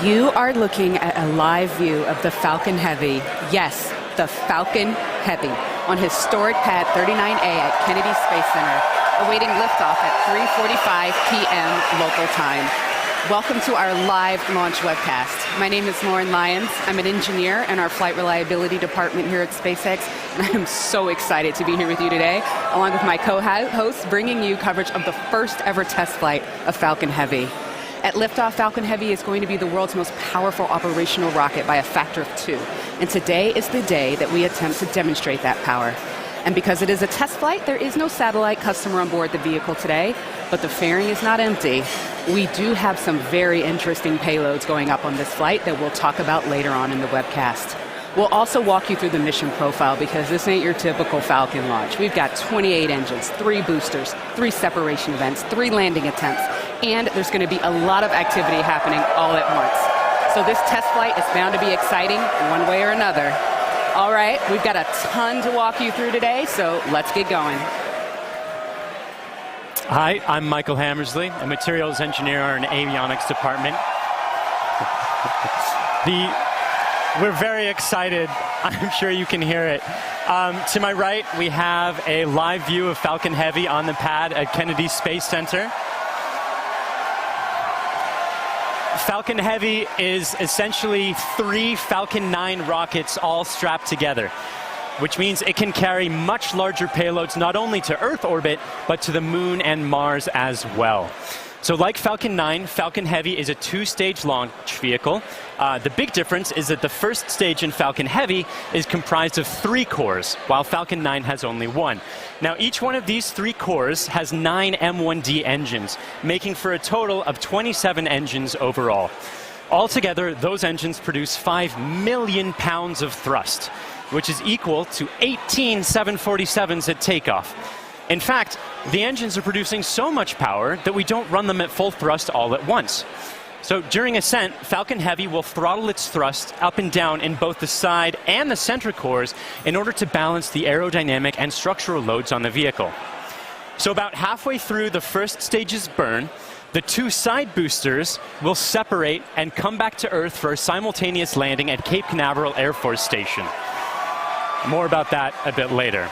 You are looking at a live view of the Falcon Heavy. Yes, the Falcon Heavy on historic pad 39A at Kennedy Space Center, awaiting liftoff at 3:45 p.m. local time. Welcome to our live launch webcast. My name is Lauren Lyons. I'm an engineer in our flight reliability department here at SpaceX, and I am so excited to be here with you today, along with my co-hosts, bringing you coverage of the first ever test flight of Falcon Heavy. At liftoff, Falcon Heavy is going to be the world's most powerful operational rocket by a factor of 2. And today is the day that we attempt to demonstrate that power. And because it is a test flight, there is no satellite customer on board the vehicle today, but the fairing is not empty. We do have some very interesting payloads going up on this flight that we'll talk about later on in the webcast. We'll also walk you through the mission profile because this ain't your typical Falcon launch. We've got 28 engines, 3 boosters, 3 separation events, 3 landing attempts, and there's going to be a lot of activity happening all at once. So this test flight is bound to be exciting one way or another. All right, we've got a ton to walk you through today, so let's get going. Hi, I'm Michael Hammersley, a materials engineer in the avionics department. We're very excited. I'm sure you can hear it. To my right, we have a live view of Falcon Heavy on the pad at Kennedy Space Center. Falcon Heavy is essentially 3 Falcon 9 rockets all strapped together, which means it can carry much larger payloads not only to Earth orbit, but to the Moon and Mars as well. So like Falcon 9, Falcon Heavy is a 2-stage launch vehicle. The big difference is that the first stage in Falcon Heavy is comprised of 3 cores, while Falcon 9 has only 1. Now, each one of these 3 cores has 9 M1D engines, making for a total of 27 engines overall. Altogether, those engines produce 5 million pounds of thrust, which is equal to 18 747s at takeoff. In fact, the engines are producing so much power that we don't run them at full thrust all at once. So during ascent, Falcon Heavy will throttle its thrust up and down in both the side and the center cores in order to balance the aerodynamic and structural loads on the vehicle. So about halfway through the first stage's burn, the 2 side boosters will separate and come back to Earth for a simultaneous landing at Cape Canaveral Air Force Station. More about that a bit later.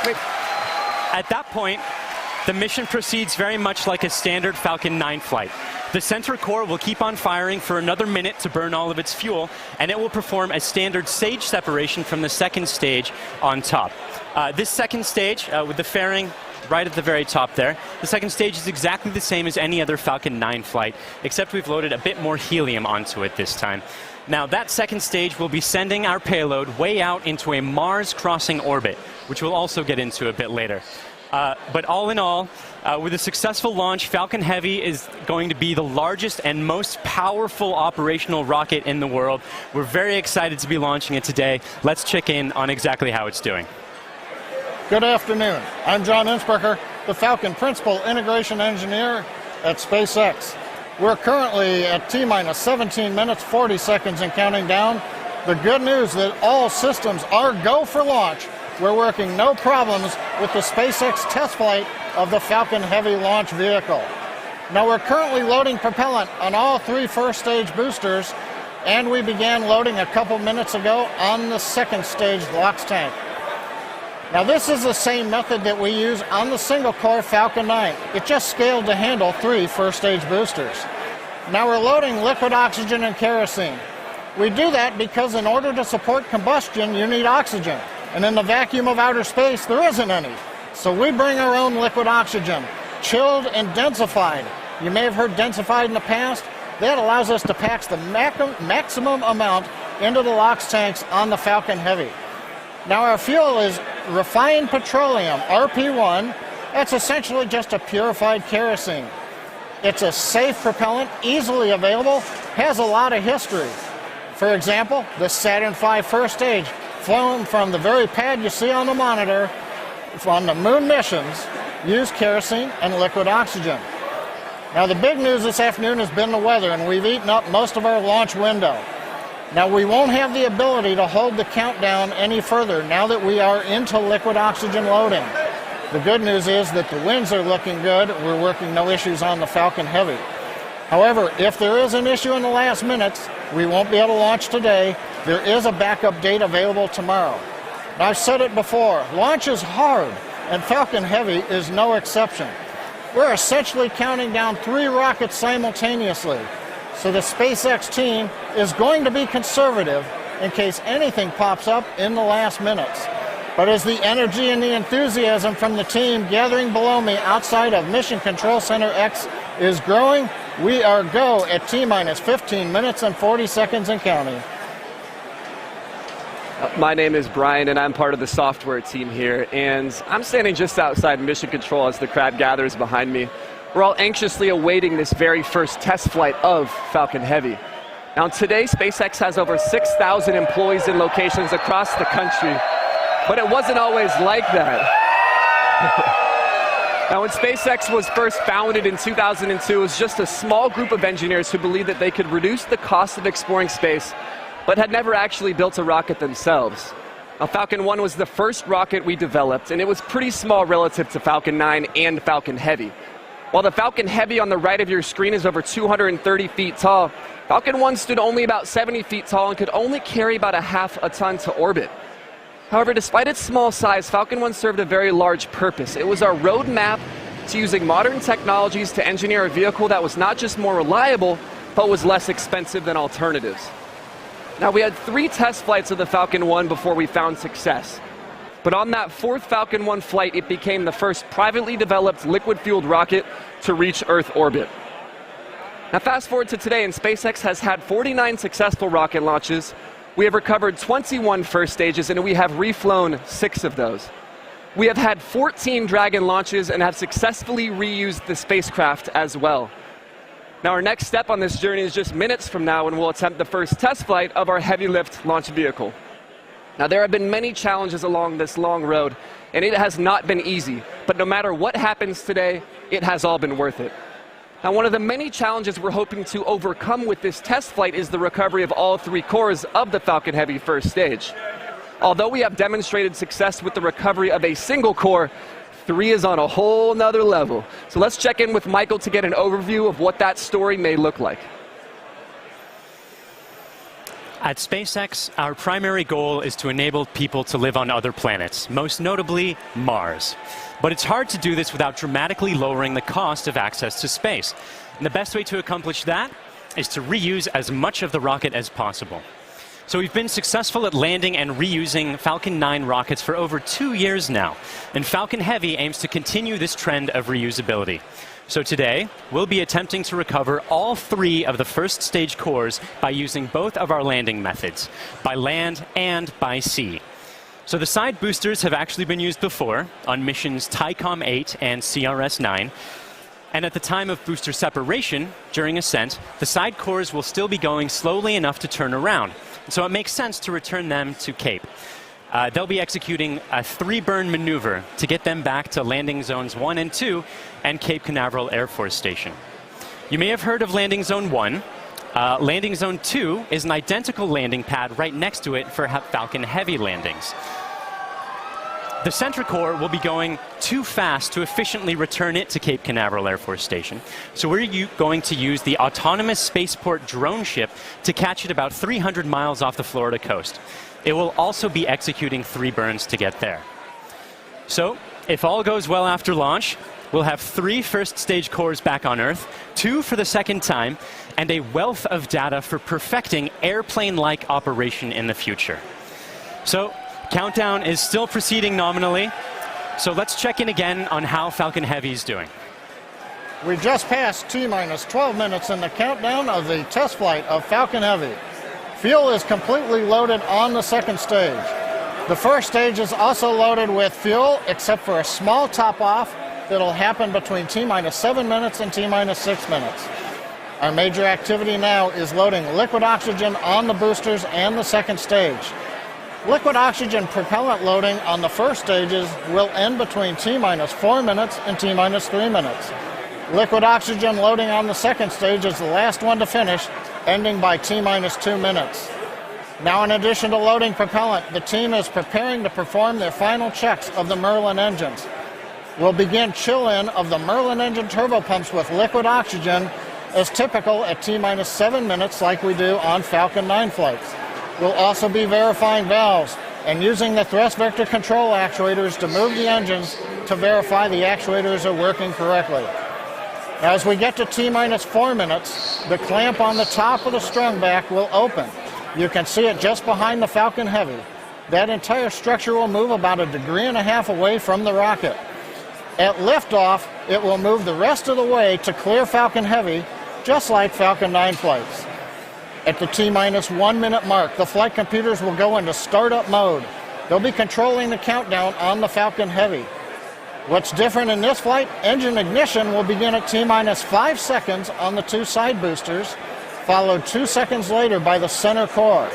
Wait. At that point, the mission proceeds very much like a standard Falcon 9 flight. The center core will keep on firing for another minute to burn all of its fuel, and it will perform a standard stage separation from the second stage on top. This second stage, with the fairing right at the very top there, the second stage is exactly the same as any other Falcon 9 flight, except we've loaded a bit more helium onto it this time. Now, that second stage will be sending our payload way out into a Mars-crossing orbit, which we'll also get into a bit later. But all in all, with a successful launch, Falcon Heavy is going to be the largest and most powerful operational rocket in the world. We're very excited to be launching it today. Let's check in on exactly how it's doing. Good afternoon. I'm John Innsbrucker, the Falcon Principal Integration Engineer at SpaceX. We're currently at T-minus 17 minutes, 40 seconds and counting down. The good news is that all systems are go for launch. We're working no problems with the SpaceX test flight of the Falcon Heavy launch vehicle. Now we're currently loading propellant on all 3 first stage boosters, and we began loading a couple minutes ago on the second stage LOX tank. Now this is the same method that we use on the single-core Falcon 9. It just scaled to handle 3 first-stage boosters. Now we're loading liquid oxygen and kerosene. We do that because in order to support combustion, you need oxygen. And in the vacuum of outer space, there isn't any. So we bring our own liquid oxygen, chilled and densified. You may have heard densified in the past. That allows us to pack the maximum amount into the LOX tanks on the Falcon Heavy. Now our fuel is refined petroleum, RP1. That's essentially just a purified kerosene. It's a safe propellant, easily available, has a lot of history. For example, the Saturn V first stage, flown from the very pad you see on the monitor, on the moon missions, used kerosene and liquid oxygen. Now the big news this afternoon has been the weather, and we've eaten up most of our launch window. Now, we won't have the ability to hold the countdown any further now that we are into liquid oxygen loading. The good news is that the winds are looking good. We're working no issues on the Falcon Heavy. However, if there is an issue in the last minutes, we won't be able to launch today. There is a backup date available tomorrow. Now, I've said it before, launch is hard, and Falcon Heavy is no exception. We're essentially counting down 3 rockets simultaneously. So the SpaceX team is going to be conservative in case anything pops up in the last minutes. But as the energy and the enthusiasm from the team gathering below me outside of Mission Control Center X is growing, we are go at T-minus 15 minutes and 40 seconds and counting. My name is Brian, and I'm part of the software team here, and I'm standing just outside Mission Control as the crowd gathers behind me. We're all anxiously awaiting this very first test flight of Falcon Heavy. Now today, SpaceX has over 6,000 employees in locations across the country, but it wasn't always like that. Now, when SpaceX was first founded in 2002, it was just a small group of engineers who believed that they could reduce the cost of exploring space, but had never actually built a rocket themselves. Now, Falcon 1 was the first rocket we developed, and it was pretty small relative to Falcon 9 and Falcon Heavy. While the Falcon Heavy on the right of your screen is over 230 feet tall, Falcon 1 stood only about 70 feet tall and could only carry about ½ a ton to orbit. However, despite its small size, Falcon 1 served a very large purpose. It was our roadmap to using modern technologies to engineer a vehicle that was not just more reliable, but was less expensive than alternatives. Now, we had 3 test flights of the Falcon 1 before we found success. But on that 4th Falcon 1 flight, it became the first privately developed liquid-fueled rocket to reach Earth orbit. Now, fast forward to today, and SpaceX has had 49 successful rocket launches. We have recovered 21 first stages, and we have reflown 6 of those. We have had 14 Dragon launches and have successfully reused the spacecraft as well. Now, our next step on this journey is just minutes from now, when we'll attempt the first test flight of our heavy lift launch vehicle. Now, there have been many challenges along this long road, and it has not been easy. But no matter what happens today, it has all been worth it. Now, one of the many challenges we're hoping to overcome with this test flight is the recovery of all 3 cores of the Falcon Heavy first stage. Although we have demonstrated success with the recovery of a single core, 3 is on a whole nother level. So let's check in with Michael to get an overview of what that story may look like. At SpaceX, our primary goal is to enable people to live on other planets, most notably Mars. But it's hard to do this without dramatically lowering the cost of access to space. And the best way to accomplish that is to reuse as much of the rocket as possible. So we've been successful at landing and reusing Falcon 9 rockets for over 2 years now. And Falcon Heavy aims to continue this trend of reusability. So today, we'll be attempting to recover all 3 of the first stage cores by using both of our landing methods, by land and by sea. So the side boosters have actually been used before on missions TICOM 8 and CRS 9. And at the time of booster separation, during ascent, the side cores will still be going slowly enough to turn around. So it makes sense to return them to Cape. They'll be executing a 3-burn maneuver to get them back to landing zones 1 and 2 and Cape Canaveral Air Force Station. You may have heard of landing zone 1. Landing zone 2 is an identical landing pad right next to it for Falcon Heavy landings. The center core will be going too fast to efficiently return it to Cape Canaveral Air Force Station. So we're going to use the autonomous spaceport drone ship to catch it about 300 miles off the Florida coast. It will also be executing 3 burns to get there. So, if all goes well after launch, we'll have 3 first stage cores back on Earth, 2 for the second time, and a wealth of data for perfecting airplane-like operation in the future. So, countdown is still proceeding nominally. So let's check in again on how Falcon Heavy is doing. We just passed T-minus 12 minutes in the countdown of the test flight of Falcon Heavy. Fuel is completely loaded on the second stage. The first stage is also loaded with fuel, except for a small top-off that'll happen between T-minus 7 minutes and T-minus 6 minutes. Our major activity now is loading liquid oxygen on the boosters and the second stage. Liquid oxygen propellant loading on the first stages will end between T-minus 4 minutes and T-minus 3 minutes. Liquid oxygen loading on the second stage is the last one to finish, ending by T-minus 2 minutes. Now, in addition to loading propellant, the team is preparing to perform their final checks of the Merlin engines. will begin chill-in of the Merlin engine turbopumps with liquid oxygen as typical at T-minus 7 minutes like we do on Falcon 9 flights. We'll also be verifying valves and using the thrust vector control actuators to move the engines to verify the actuators are working correctly. As we get to T-minus 4 minutes, the clamp on the top of the strung back will open. You can see it just behind the Falcon Heavy. That entire structure will move about 1.5 degrees away from the rocket. At liftoff, it will move the rest of the way to clear Falcon Heavy, just like Falcon 9 flights. At the T-minus 1 minute mark, the flight computers will go into startup mode. They'll be controlling the countdown on the Falcon Heavy. What's different in this flight? Engine ignition will begin at T-minus 5 seconds on the 2 side boosters, followed 2 seconds later by the center core.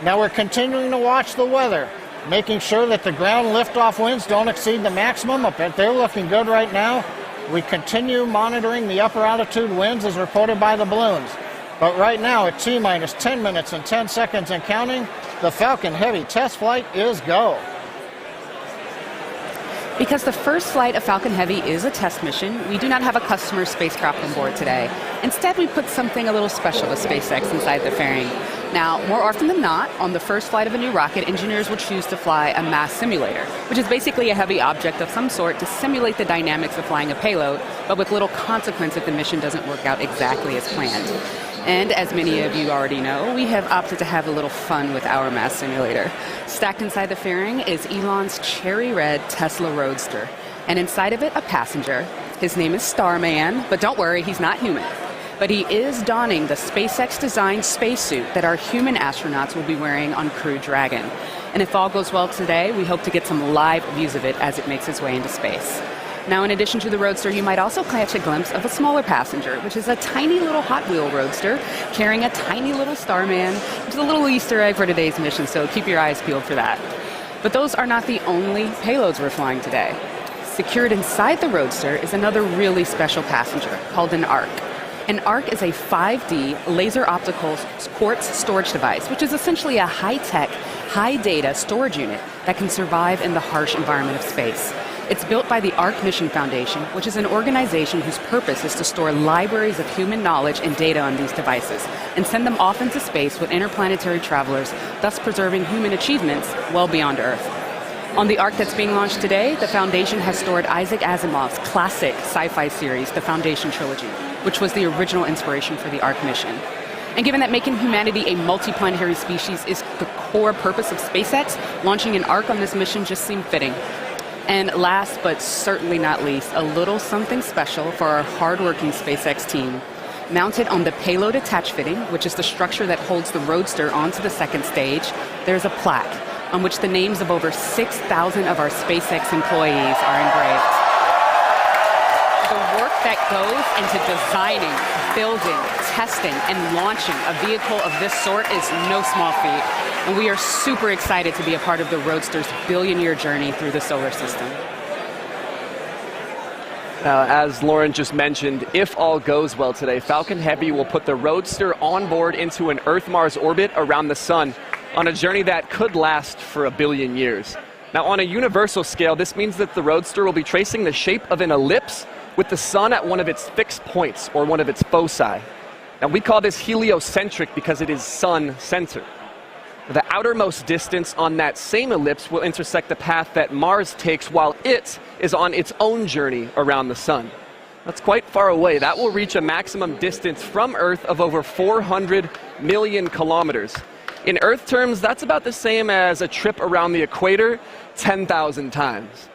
Now we're continuing to watch the weather, making sure that the ground liftoff winds don't exceed the maximum. They're looking good right now. We continue monitoring the upper altitude winds as reported by the balloons. But right now at T-minus 10 minutes and 10 seconds and counting, the Falcon Heavy test flight is go. Because the first flight of Falcon Heavy is a test mission, we do not have a customer spacecraft on board today. Instead, we put something a little special with SpaceX inside the fairing. Now, more often than not, on the first flight of a new rocket, engineers will choose to fly a mass simulator, which is basically a heavy object of some sort to simulate the dynamics of flying a payload, but with little consequence if the mission doesn't work out exactly as planned. And as many of you already know, we have opted to have a little fun with our mass simulator. Stacked inside the fairing is Elon's cherry red Tesla Roadster, and inside of it, a passenger. His name is Starman, but don't worry, he's not human. But he is donning the SpaceX-designed spacesuit that our human astronauts will be wearing on Crew Dragon. And if all goes well today, we hope to get some live views of it as it makes its way into space. Now, in addition to the Roadster, you might also catch a glimpse of a smaller passenger, which is a tiny little Hot Wheel Roadster carrying a tiny little Starman, which is a little Easter egg for today's mission, so keep your eyes peeled for that. But those are not the only payloads we're flying today. Secured inside the Roadster is another really special passenger called an ARC. An ARC is a 5D laser optical quartz storage device, which is essentially a high-tech, high-data storage unit that can survive in the harsh environment of space. It's built by the ARC Mission Foundation, which is an organization whose purpose is to store libraries of human knowledge and data on these devices and send them off into space with interplanetary travelers, thus preserving human achievements well beyond Earth. On the ARC that's being launched today, the Foundation has stored Isaac Asimov's classic sci-fi series, The Foundation Trilogy, which was the original inspiration for the ARC mission. And given that making humanity a multiplanetary species is the core purpose of SpaceX, launching an ARC on this mission just seemed fitting. And last but certainly not least, a little something special for our hardworking SpaceX team. Mounted on the payload attach fitting, which is the structure that holds the Roadster onto the second stage, there's a plaque on which the names of over 6,000 of our SpaceX employees are engraved. The work that goes into designing, building, testing, and launching a vehicle of this sort is no small feat. And we are super excited to be a part of the Roadster's billion-year journey through the solar system. As Lauren just mentioned, if all goes well today, Falcon Heavy will put the Roadster on board into an Earth-Mars orbit around the sun on a journey that could last for 1 billion years. Now, on a universal scale, this means that the Roadster will be tracing the shape of an ellipse with the sun at one of its fixed points, or one of its foci. Now, we call this heliocentric because it is sun-centered. The outermost distance on that same ellipse will intersect the path that Mars takes while it is on its own journey around the sun. That's quite far away. That will reach a maximum distance from Earth of over 400 million kilometers. In Earth terms, that's about the same as a trip around the equator 10,000 times.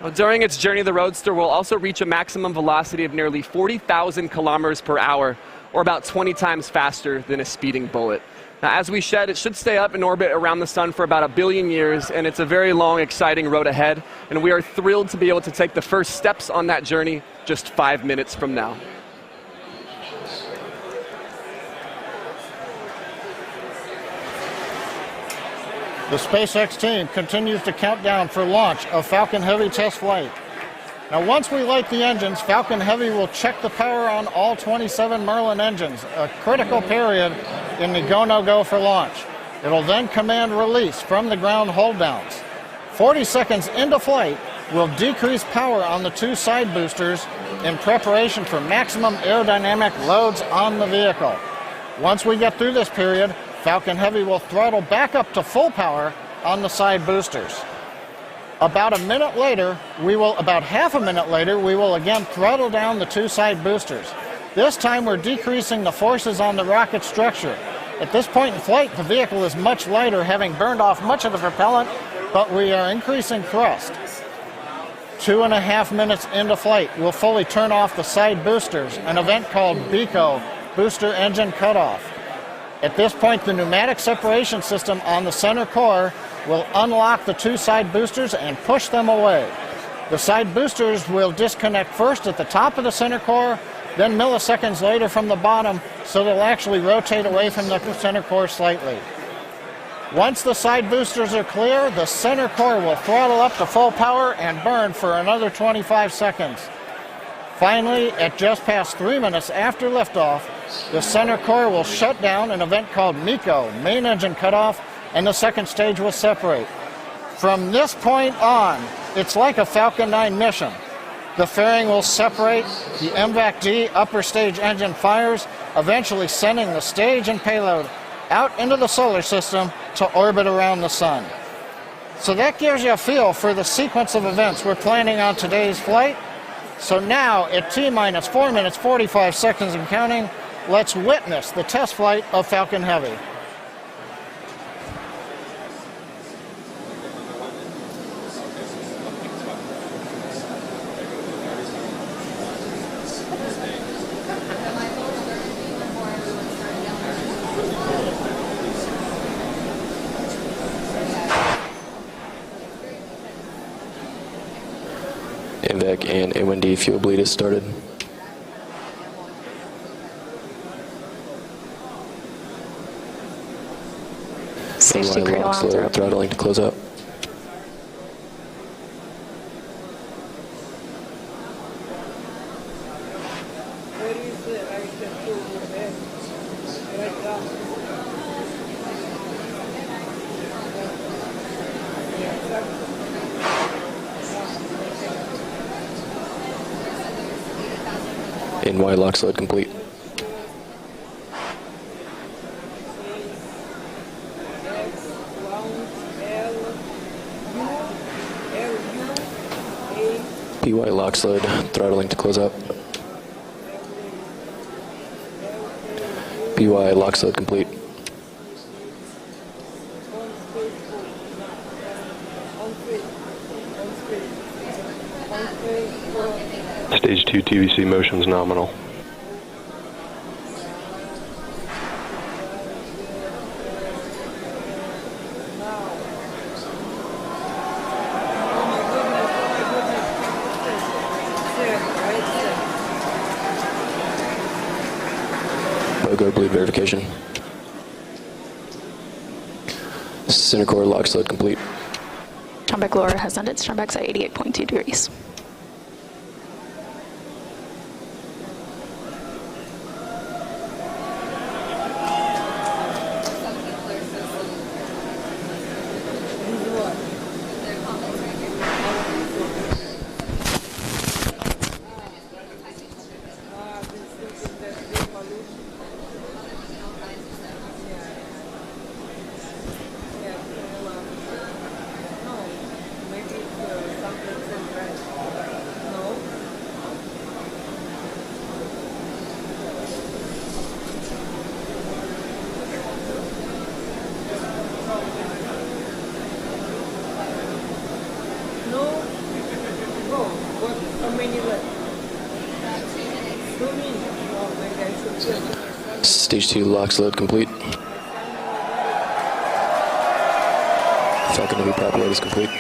Now, during its journey, the Roadster will also reach a maximum velocity of nearly 40,000 kilometers per hour, or about 20 times faster than a speeding bullet. Now, as we said, it should stay up in orbit around the sun for about 1 billion years, and it's a very long, exciting road ahead, and we are thrilled to be able to take the first steps on that journey just 5 minutes from now. The SpaceX team continues to count down for launch of Falcon Heavy test flight. Now, once we light the engines, Falcon Heavy will check the power on all 27 Merlin engines, a critical period in the go-no-go for launch. It'll then command release from the ground hold downs. 40 seconds into flight, we'll decrease power on the two side boosters in preparation for maximum aerodynamic loads on the vehicle. Once we get through this period, Falcon Heavy will throttle back up to full power on the side boosters. About half a minute later, we will again throttle down the two side boosters. This time we're decreasing the forces on the rocket structure. At this point in flight, the vehicle is much lighter, having burned off much of the propellant, but we are increasing thrust. 2.5 minutes into flight, we'll fully turn off the side boosters, an event called BECO, Booster Engine Cutoff. At this point, the pneumatic separation system on the center core will unlock the two side boosters and push them away. The side boosters will disconnect first at the top of the center core, then milliseconds later from the bottom, so they'll actually rotate away from the center core slightly. Once the side boosters are clear, the center core will throttle up to full power and burn for another 25 seconds. Finally, at just past 3 minutes after liftoff, the center core will shut down, an event called MECO, Main Engine Cutoff, and the second stage will separate. From this point on, it's like a Falcon 9 mission. The fairing will separate, the MVAC-D upper stage engine fires, eventually sending the stage and payload out into the solar system to orbit around the sun. So that gives you a feel for the sequence of events we're planning on today's flight. So now, at T-minus 4 minutes 45 seconds and counting, let's witness the test flight of Falcon Heavy. MVAC and A1D fuel bleed is started. Safety crate alarms are open. Throttling to close up. NY lock sled complete. PY lock sled throttling to close up. PY lock sled complete. Stage 2 TVC motions nominal. Logo bleed verification. Center core lock sled complete. Strombeck lower has ended. Strombeck's at 88.2 degrees. Stage 2 lock sled complete. Falcon Heavy prop load is complete.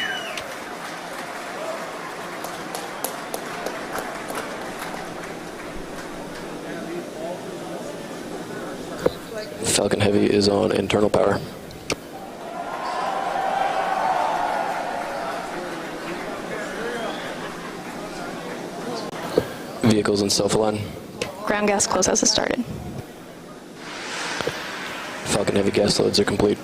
Falcon Heavy is on internal power. Vehicles in self-align. Ground gas close-out has started. Falcon Heavy gas loads are complete.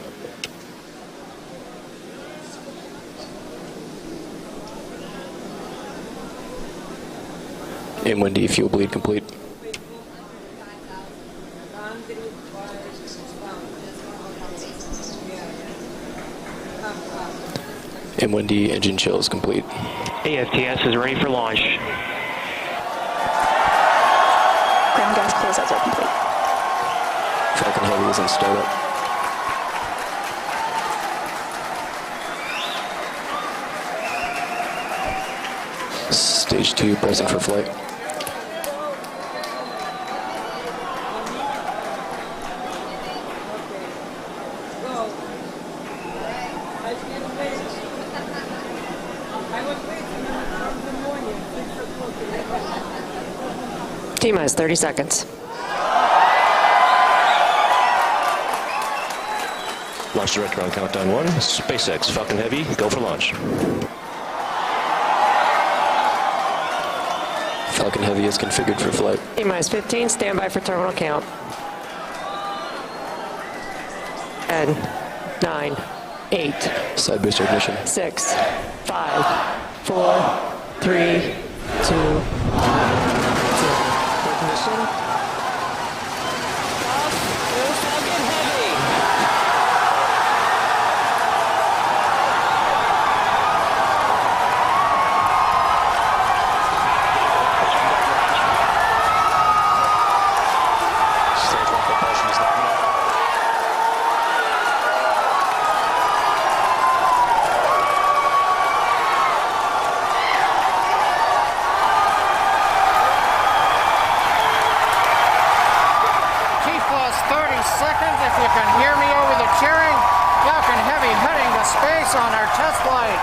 M1D fuel bleed complete. M1D engine chill is complete. AFTS is ready for launch. Ground gas closeouts are complete. Falcon Heavy is in startup. Stage 2 present for flight. T-minus 30 seconds. Launch director on countdown 1. SpaceX, Falcon Heavy, go for launch. Falcon Heavy is configured for flight. T-minus 15, standby for terminal count. 10, 9, 8, Side booster ignition. 6, 5, 4, 3, 2, 1. Ignition. Falcon Heavy. Stage 1 propulsion is nominal. T plus 30 seconds, if you can hear me over the cheering. Falcon Heavy heading to space on our test flight.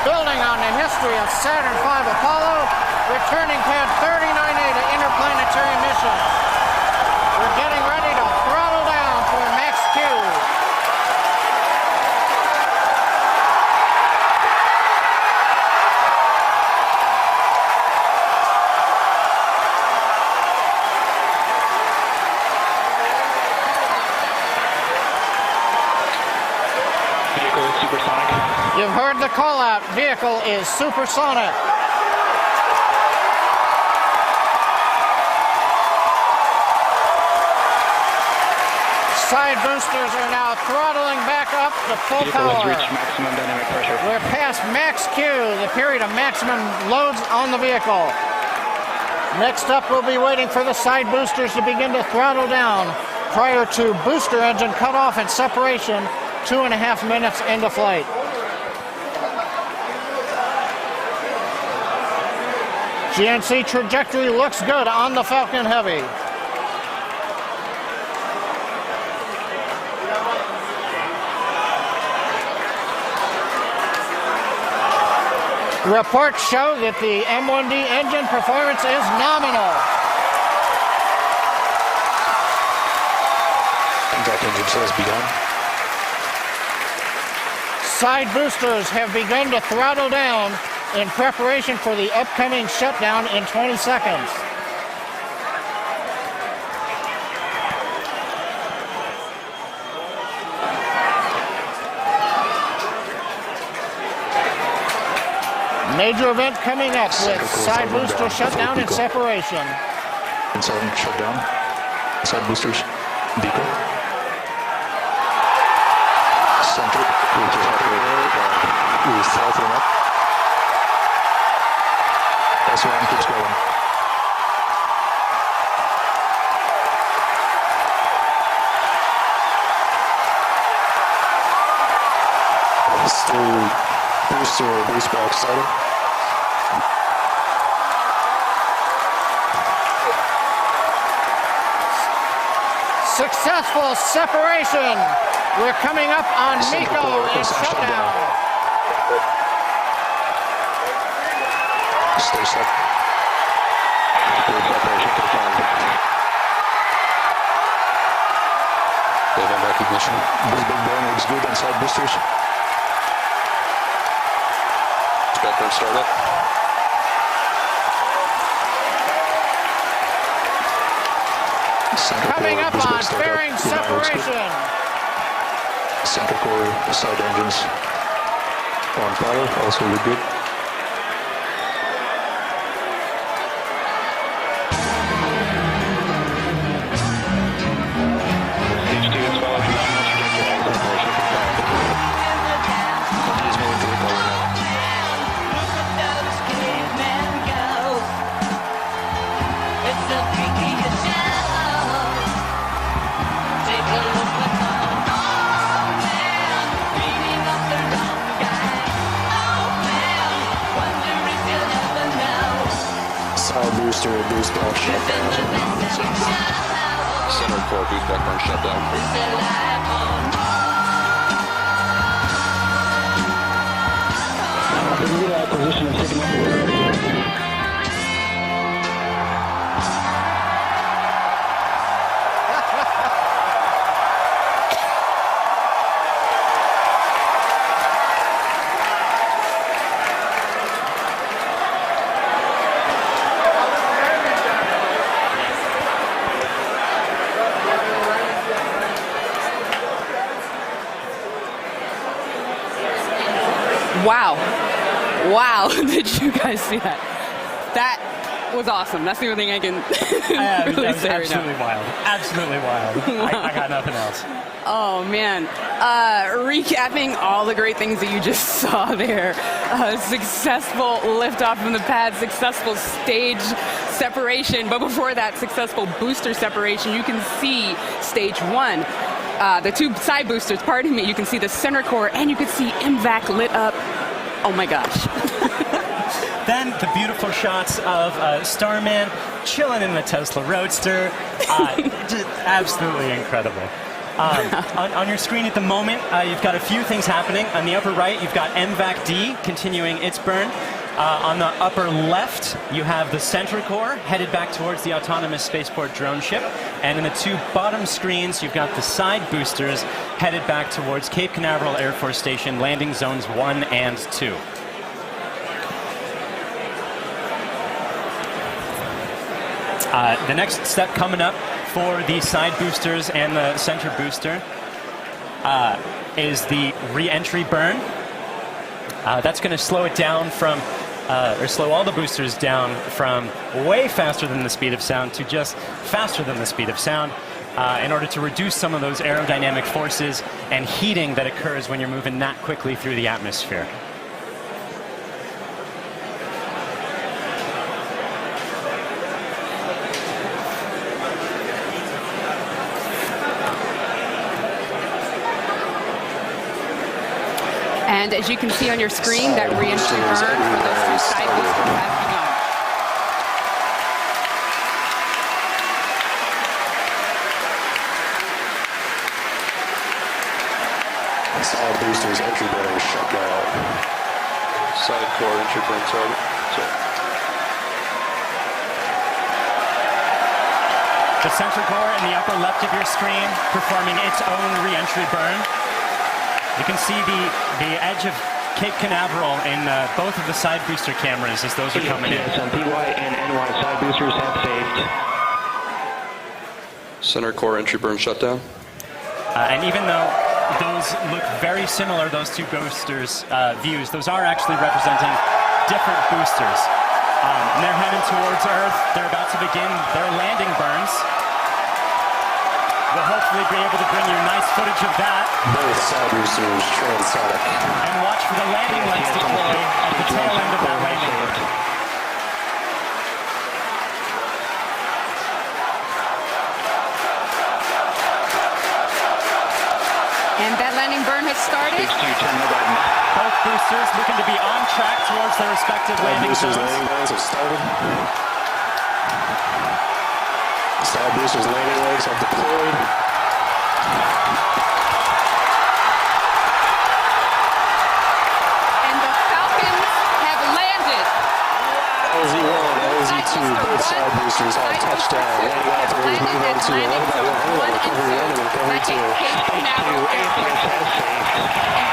Building on the history of Saturn V Apollo, returning pad 39A to interplanetary missions. We're getting ready to throttle down for max Q. Vehicle is supersonic. You've heard the call out. Vehicle is supersonic. Side boosters are now throttling back up to full Vehicle has power. reached maximum dynamic pressure. We're past max Q, the period of maximum loads on the vehicle. Next up, we'll be waiting for the side boosters to begin to throttle down prior to booster engine cutoff and separation 2.5 minutes into flight. GNC trajectory looks good on the Falcon Heavy. Reports show that the M1D engine performance is nominal. Impact engine chill has begun. Side boosters have begun to throttle down in preparation for the upcoming shutdown in 20 seconds. Major event coming up with side booster shutdown and separation. Inside shutdown. Side boosters. Beacon. Center. We're throttling up. S1 keeps going. Still booster boost box started. Successful separation. We're coming up on MECO and shutdown. Stay set. Separation confirmed. Event recognition. This big burn looks good on side boosters. Background startup. Coming up on fairing separation. Center core side engines on power, also look good. booster boost back shutdown. Center core boost back burn shutdown. Acquisition of signal. Wow. Wow. Did you guys see that? That was awesome. That's the only thing I can really that was say right absolutely now. wild. Absolutely wild. I got nothing else. Oh, man. Recapping all the great things that you just saw there. Successful liftoff from the pad, successful stage separation. But before that, successful booster separation. You can see stage one. The two side boosters, pardon me, you can see the center core, and you can see MVAC lit up. Oh my gosh. Then the beautiful shots of Starman chilling in the Tesla Roadster. Just absolutely incredible. On your screen at the moment, you've got a few things happening. On the upper right, you've got MVAC-D continuing its burn. On the upper left, you have the center core headed back towards the autonomous spaceport drone ship. And in the two bottom screens, you've got the side boosters headed back towards Cape Canaveral Air Force Station, landing zones 1 and 2. The next step coming up for the side boosters and the center booster is the re-entry burn. That's going to slow it down from, or slow all the boosters down from way faster than the speed of sound to just faster than the speed of sound in order to reduce some of those aerodynamic forces and heating that occurs when you're moving that quickly through the atmosphere. And as you can see on your screen, that re-entry burn for those two side boosters has begun. Side boosters entry burn shut down. Side core entry burn target. The center core in the upper left of your screen performing its own re-entry burn. You can see the edge of Cape Canaveral in both of the side booster cameras as those are coming in. PY and NY side boosters have saved. Center core entry burn shutdown. And even though those look very similar, those two boosters' views, those are actually representing different boosters. And they're heading towards Earth. They're about to begin their landing burns. We'll hopefully be able to bring you nice footage of that. Both side boosters transonic. And watch for the landing lights deploy at the tail end of that landing burn. And that landing burn has started. Both boosters looking to be on track towards their respective landing zones. Landing burns have started. Side boosters landing legs have deployed. And the Falcons have landed. LZ1, LZ2, both side boosters have touchdown. Landing operators move on to 11 by 1, recovery 1 and recovery 2. And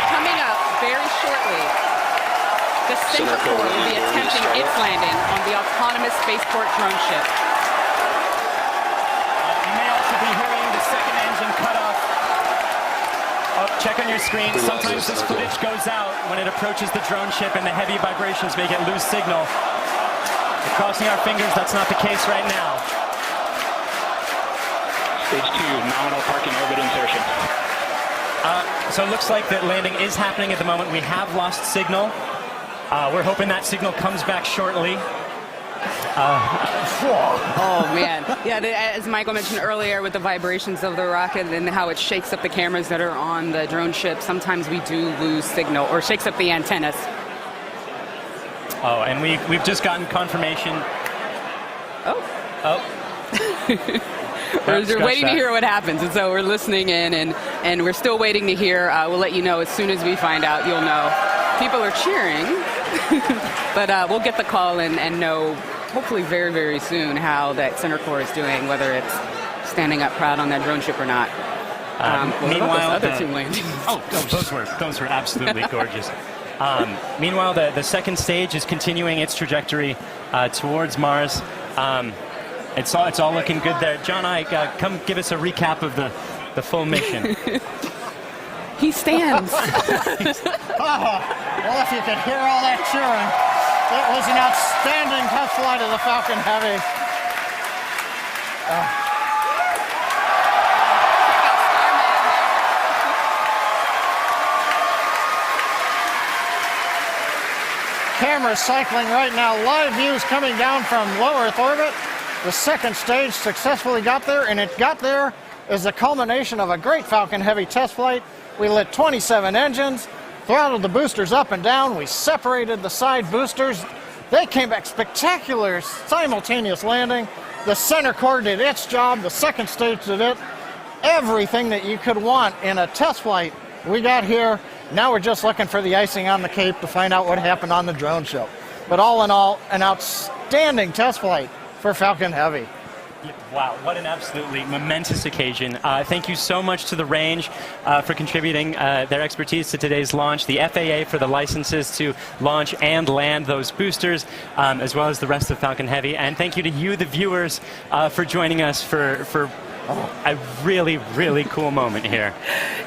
coming up very shortly, the center core will be attempting its landing on the autonomous spaceport drone ship. You may also be hearing the second engine cut off. Oh, check on your screen. Sometimes this footage goes out when it approaches the drone ship and the heavy vibrations make it lose signal. We're crossing our fingers that's not the case right now. Stage 2, nominal parking orbit insertion. So it looks like that landing is happening at the moment. We have lost signal. We're hoping that signal comes back shortly. Oh, man. Yeah, as Michael mentioned earlier with the vibrations of the rocket and how it shakes up the cameras that are on the drone ship, sometimes we do lose signal or shakes up the antennas. Oh, and we've just gotten confirmation We're waiting to hear what happens, and so we're listening in, and we're still waiting to hear. We'll let you know as soon as we find out. You'll know. People are cheering, but we'll get the call and know hopefully very, very soon how that center core is doing, whether it's standing up proud on that drone ship or not. Meanwhile, other two landings. Those were absolutely gorgeous. Meanwhile, the second stage is continuing its trajectory towards Mars. It's all looking good there. John Ike, come give us a recap of the full mission. He stands. Well, if you could hear all that cheering, it was an outstanding test flight of the Falcon Heavy. Cameras cycling right now. Live views coming down from low Earth orbit. The second stage successfully got there, and it got there as the culmination of a great Falcon Heavy test flight. We lit 27 engines, throttled the boosters up and down. We separated the side boosters. They came back spectacular, simultaneous landing. The center core did its job. The second stage did it. Everything that you could want in a test flight, we got here. Now we're just looking for the icing on the cake to find out what happened on the drone show. But all in all, an outstanding test flight for Falcon Heavy. Wow, what an absolutely momentous occasion. Thank you so much to the range for contributing their expertise to today's launch, the FAA for the licenses to launch and land those boosters, as well as the rest of Falcon Heavy. And thank you to you, the viewers, for joining us for a really, really cool moment here.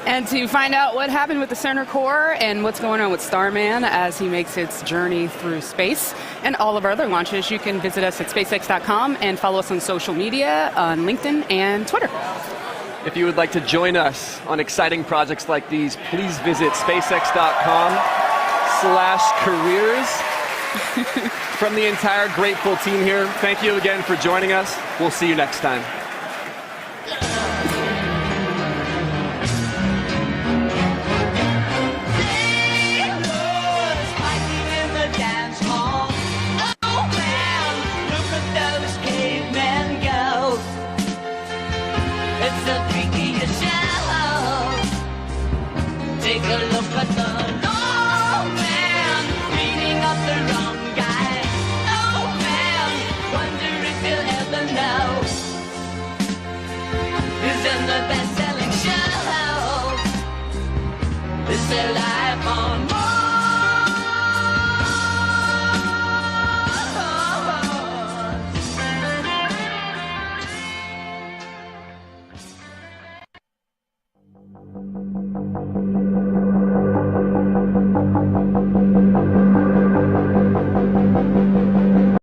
And to find out what happened with the center core and what's going on with Starman as he makes its journey through space and all of our other launches, you can visit us at SpaceX.com and follow us on social media on LinkedIn and Twitter. If you would like to join us on exciting projects like these, please visit SpaceX.com/careers. From the entire grateful team here, thank you again for joining us. We'll see you next time. Take a look at the